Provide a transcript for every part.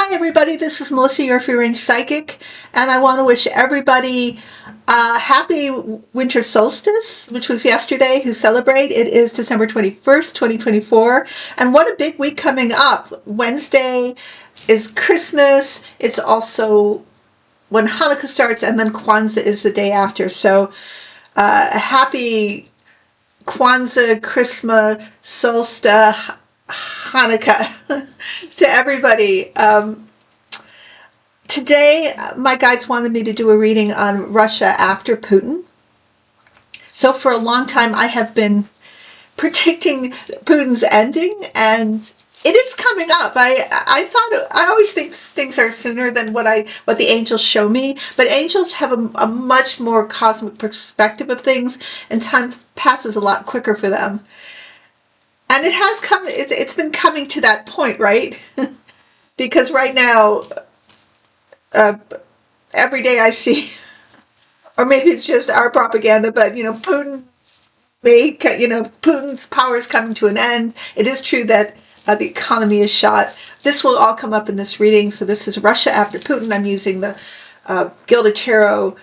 Hi everybody, this is Melissa, your free range psychic, and I want to wish everybody a happy winter solstice, which was yesterday, who celebrate. It is December 21st, 2024, and what a big week coming up. Wednesday is Christmas. It's also when Hanukkah starts, and then Kwanzaa is the day after. So happy Kwanzaa, Christmas, solstice, Hanukkah to everybody. Today, my guides wanted me to do a reading on Russia after Putin. So for a long time, I have been predicting Putin's ending, and it is coming up. I always think things are sooner than what the angels show me, but angels have a much more cosmic perspective of things, and time passes a lot quicker for them. And it has come. It's been coming to that point, right? Because right now, every day I see, or maybe it's just our propaganda, but Putin Putin's power is coming to an end. It is true that the economy is shot. This will all come up in this reading. So this is Russia after Putin. I'm using the Gilded Tarot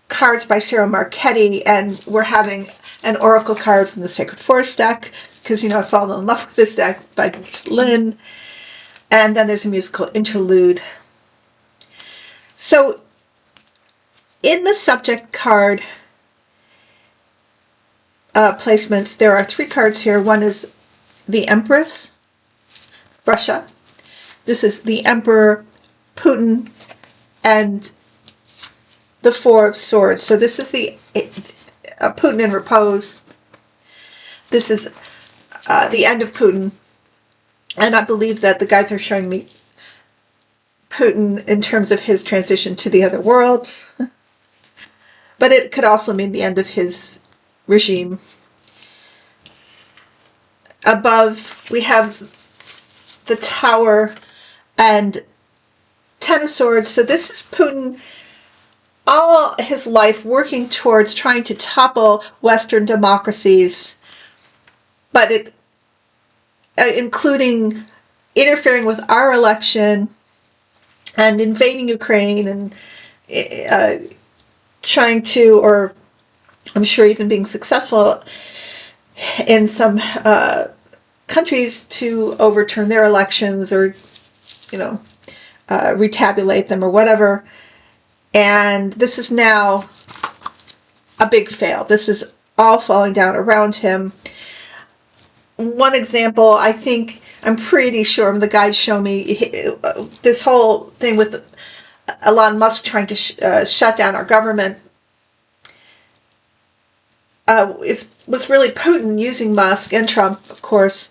cards by Sarah Marchetti, and we're having an oracle card from the Sacred Forest deck, because I've fallen in love with this deck by Lynn. And then there's a musical interlude. So in the subject card placements, there are 3 cards here. One is the Empress, Russia. This is the Emperor, Putin, and the 4 of Swords. So this is the Putin in repose. This is the end of Putin. And I believe that the guides are showing me Putin in terms of his transition to the other world. But it could also mean the end of his regime. Above, we have the Tower and 10 of Swords. So this is Putin all his life working towards trying to topple Western democracies, but including interfering with our election and invading Ukraine and trying to, or I'm sure even being successful in some countries to overturn their elections or, retabulate them or whatever. And this is now a big fail. This is all falling down around him. One example, I'm pretty sure the guides show me this whole thing with Elon Musk trying to shut down our government was really Putin using Musk and Trump, of course,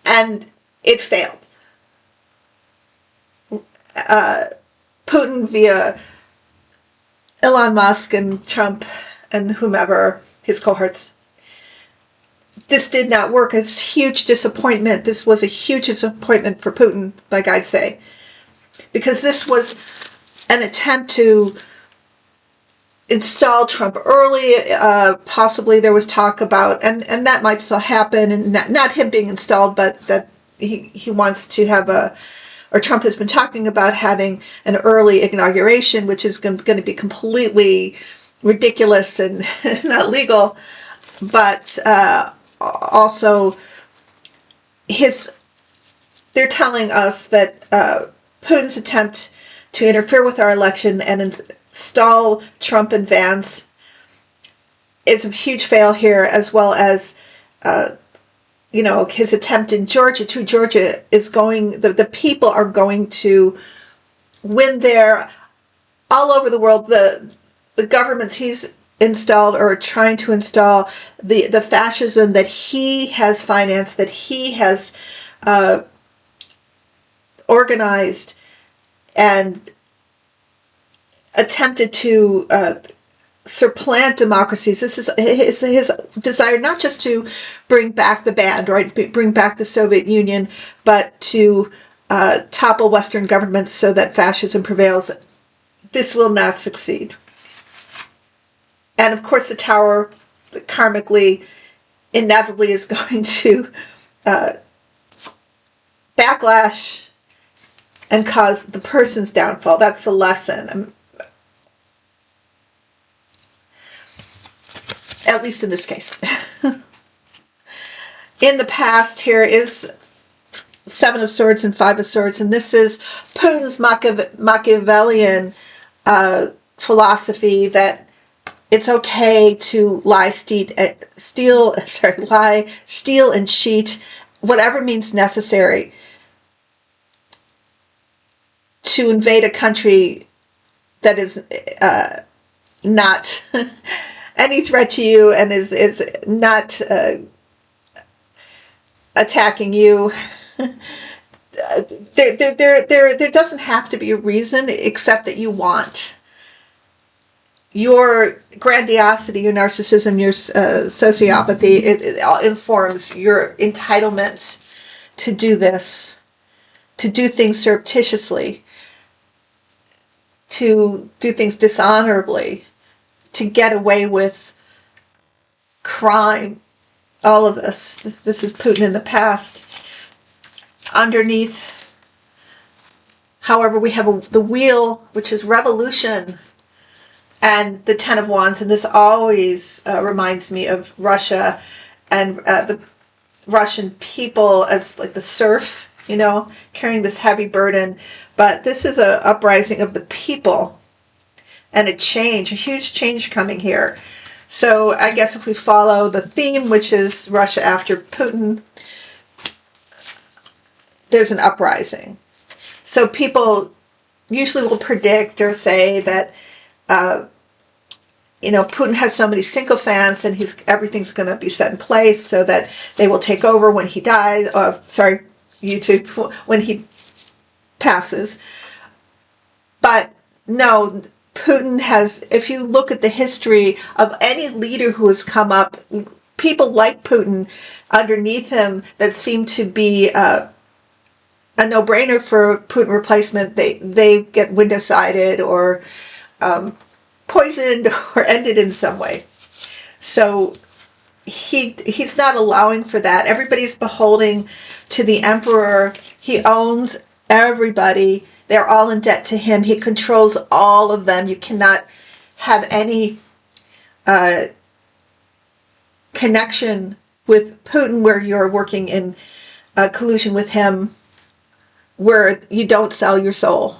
and it failed. Putin via Elon Musk and Trump and whomever, his cohorts. This did not work. It's a huge disappointment. This was a huge disappointment for Putin, my guides say, because this was an attempt to install Trump early. Possibly there was talk about, and that might still happen, and not him being installed, but that he wants to have or Trump has been talking about having an early inauguration, which is going to be completely ridiculous and not legal. But also, they're telling us that Putin's attempt to interfere with our election and install Trump and Vance is a huge fail here, as well as his attempt in Georgia too. Georgia is the people are going to win there. All over the world, the governments he's installed or trying to install, the fascism that he has financed, that he has organized and attempted to supplant democracies. This is his desire, not just to bring back the band, right? Bring back the Soviet Union, but to topple Western governments so that fascism prevails. This will not succeed. And of course, the Tower, karmically, inevitably is going to backlash and cause the person's downfall. That's the lesson. At least in this case. In the past, here is Seven of Swords and Five of Swords, and this is Putin's Machiavellian philosophy that it's okay to lie, steal, and cheat, whatever means necessary, to invade a country that is not any threat to you and is not attacking you. There doesn't have to be a reason except that you want. Your grandiosity, your narcissism, your sociopathy, it all informs your entitlement to do this, to do things surreptitiously, to do things dishonorably, to get away with crime. All of this. This is Putin in the past. Underneath, however, we have the wheel, which is revolution, and the Ten of Wands, and this always reminds me of Russia and the Russian people as like the serf, carrying this heavy burden. But this is an uprising of the people and a huge change coming here. So I guess if we follow the theme, which is Russia after Putin, there's an uprising. So people usually will predict or say that Putin has so many sycophants and everything's going to be set in place so that they will take over when he dies. When he passes. But no, Putin has, if you look at the history of any leader who has come up, people like Putin underneath him that seem to be a no-brainer for Putin replacement, they get window-sided or poisoned or ended in some way. So he's not allowing for that. Everybody's beholding to the emperor. He owns everybody. They're all in debt to him. He controls all of them. You cannot have any connection with Putin where you're working in collusion with him, where you don't sell your soul.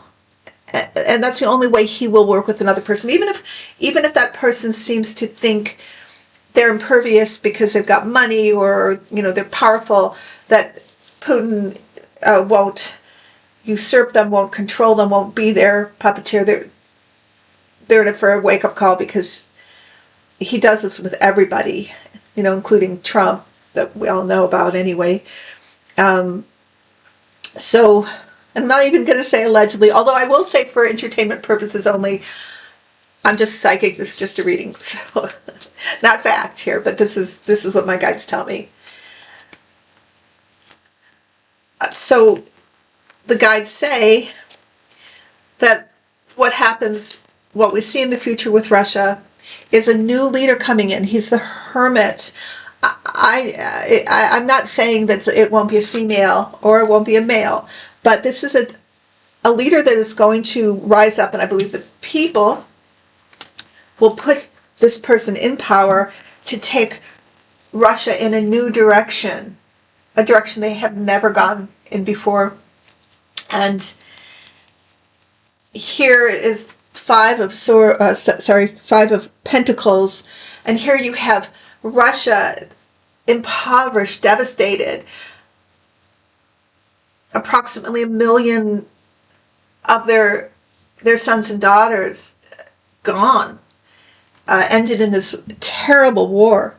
And that's the only way he will work with another person. Even if that person seems to think they're impervious because they've got money or they're powerful, that Putin won't usurp them, won't control them, won't be their puppeteer. They're for a wake-up call, because he does this with everybody, including Trump, that we all know about anyway. So I'm not even going to say allegedly, although I will say for entertainment purposes only, I'm just psychic. This is just a reading, so not fact here, but this is what my guides tell me. So the guides say that what we see in the future with Russia is a new leader coming in. He's the hermit. I'm not saying that it won't be a female or it won't be a male, but this is a leader that is going to rise up, and I believe the people will put this person in power to take Russia in a new direction, a direction they have never gone in before. And here is Five of Pentacles, and here you have Russia impoverished, devastated. Approximately 1 million of their sons and daughters gone, ended in this terrible war.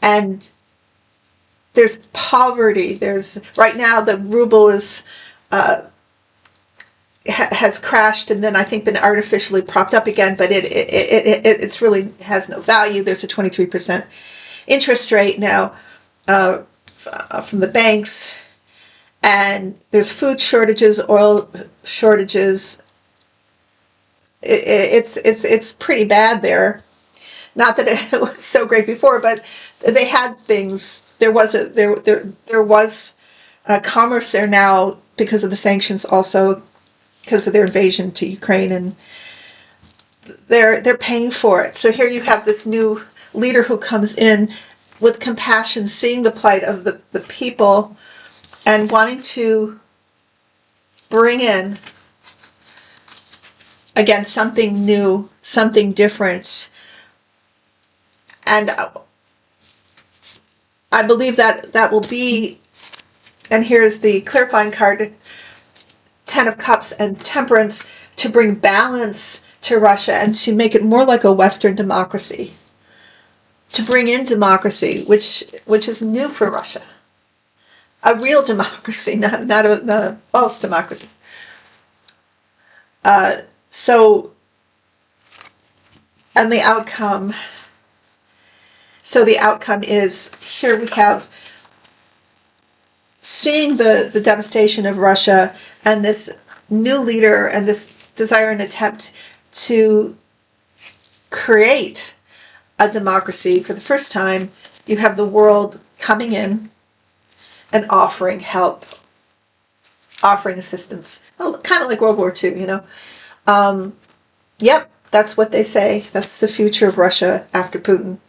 And there's poverty. Right now the ruble is has crashed and then I think been artificially propped up again, but it's really has no value. There's a 23% interest rate now from the banks, and there's food shortages, oil shortages. It's pretty bad there. Not that it was so great before, but they had things. There was commerce there now because of the sanctions, also because of their invasion to Ukraine, and they're paying for it. So here you have this new leader who comes in with compassion, seeing the plight of the people, and wanting to bring in, again, something new, something different. And I believe that that will be, and here's the clarifying card, Ten of Cups and Temperance, to bring balance to Russia and to make it more like a Western democracy. To bring in democracy, which is new for Russia. A real democracy, not a false democracy. So, and the outcome. So the outcome is, here we have seeing the devastation of Russia and this new leader and this desire and attempt to create a democracy for the first time. You have the world coming in and offering help, offering assistance, kind of like World War II, you know. Yep, that's what they say. That's the future of Russia after Putin.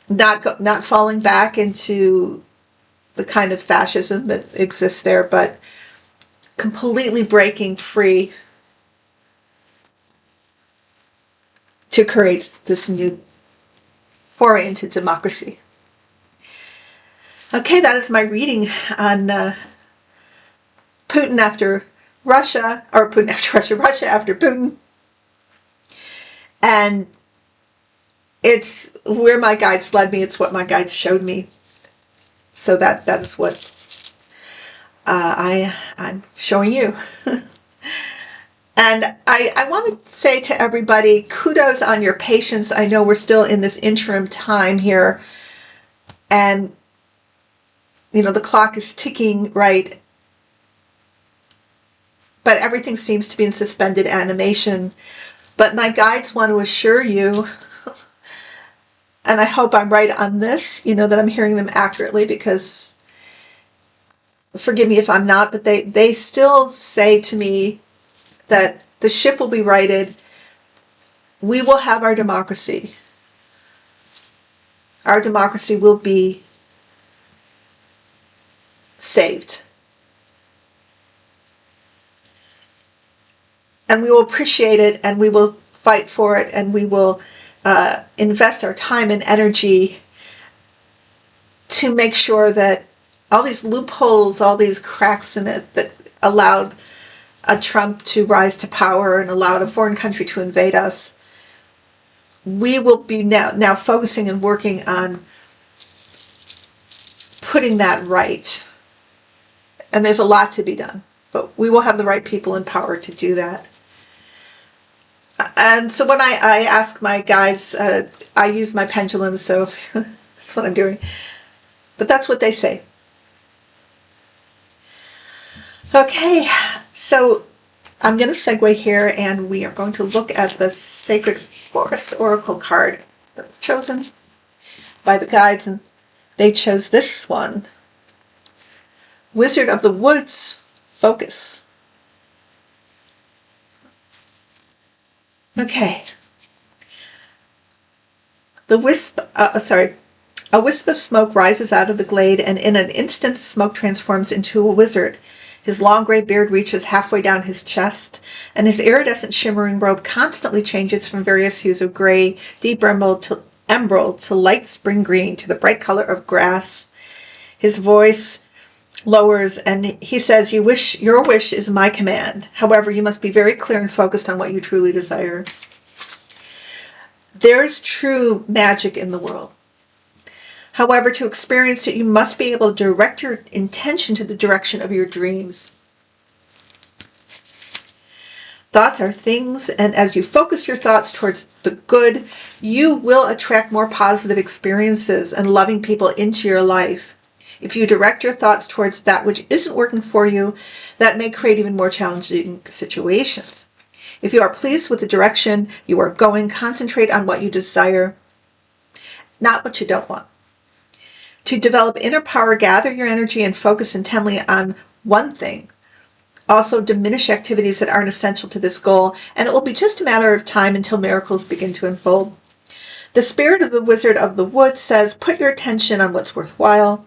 Not falling back into the kind of fascism that exists there, but completely breaking free to create this new foray into democracy. Okay, that is my reading on Putin after Russia, or Putin after Russia, Russia after Putin. And it's where my guides led me. It's what my guides showed me. So that is what I'm showing you. And I want to say to everybody, kudos on your patience. I know we're still in this interim time here. And, you know, the clock is ticking, right? But everything seems to be in suspended animation. But my guides want to assure you, and I hope I'm right on this, you know, that I'm hearing them accurately, because, forgive me if I'm not, but they still say to me that the ship will be righted. We will have our democracy. Our democracy will be saved. And we will appreciate it, and we will fight for it, and we will invest our time and energy to make sure that all these loopholes, all these cracks in it that allowed a Trump to rise to power and allowed a foreign country to invade us, we will be now focusing and working on putting that right. And there's a lot to be done, but we will have the right people in power to do that. And so when I ask my guides, I use my pendulum, so that's what I'm doing. But that's what they say. Okay, so I'm going to segue here, and we are going to look at the Sacred Forest Oracle card that was chosen by the guides, and they chose this one. Wizard of the Woods, Focus. Okay. A wisp of smoke rises out of the glade, and in an instant the smoke transforms into a wizard. His long gray beard reaches halfway down his chest, and his iridescent shimmering robe constantly changes from various hues of gray, deep emerald to light spring green to the bright color of grass. His voice lowers, and he says, your wish is my command. However, you must be very clear and focused on what you truly desire. There is true magic in the world. However, to experience it, you must be able to direct your intention to the direction of your dreams. Thoughts are things, and as you focus your thoughts towards the good, you will attract more positive experiences and loving people into your life. If you direct your thoughts towards that which isn't working for you, that may create even more challenging situations. If you are pleased with the direction you are going, concentrate on what you desire, not what you don't want. To develop inner power, gather your energy and focus intently on one thing. Also, diminish activities that aren't essential to this goal, and it will be just a matter of time until miracles begin to unfold. The spirit of the Wizard of the Woods says, put your attention on what's worthwhile,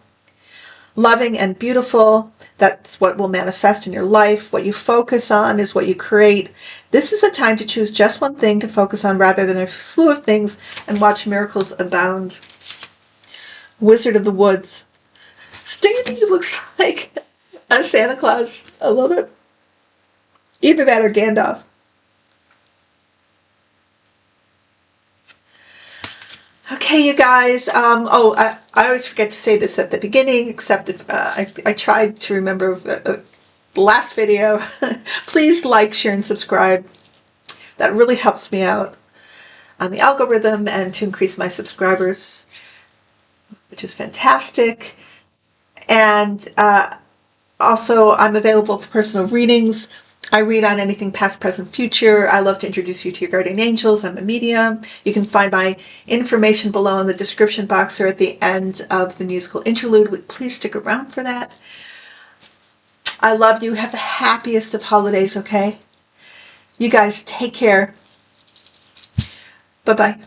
loving and beautiful. That's what will manifest in your life. What you focus on is what you create. This is a time to choose just one thing to focus on rather than a slew of things, and watch miracles abound. Wizard of the Woods. So do you think he looks like a Santa Claus? I love it. Either that or Gandalf. Okay, you guys. I always forget to say this at the beginning, except if I tried to remember the last video. Please like, share, and subscribe. That really helps me out on the algorithm and to increase my subscribers, which is fantastic. And also, I'm available for personal readings. I read on anything past, present, future. I love to introduce you to your guardian angels. I'm a medium. You can find my information below in the description box or at the end of the musical interlude. Please stick around for that. I love you. Have the happiest of holidays, okay? You guys take care. Bye-bye.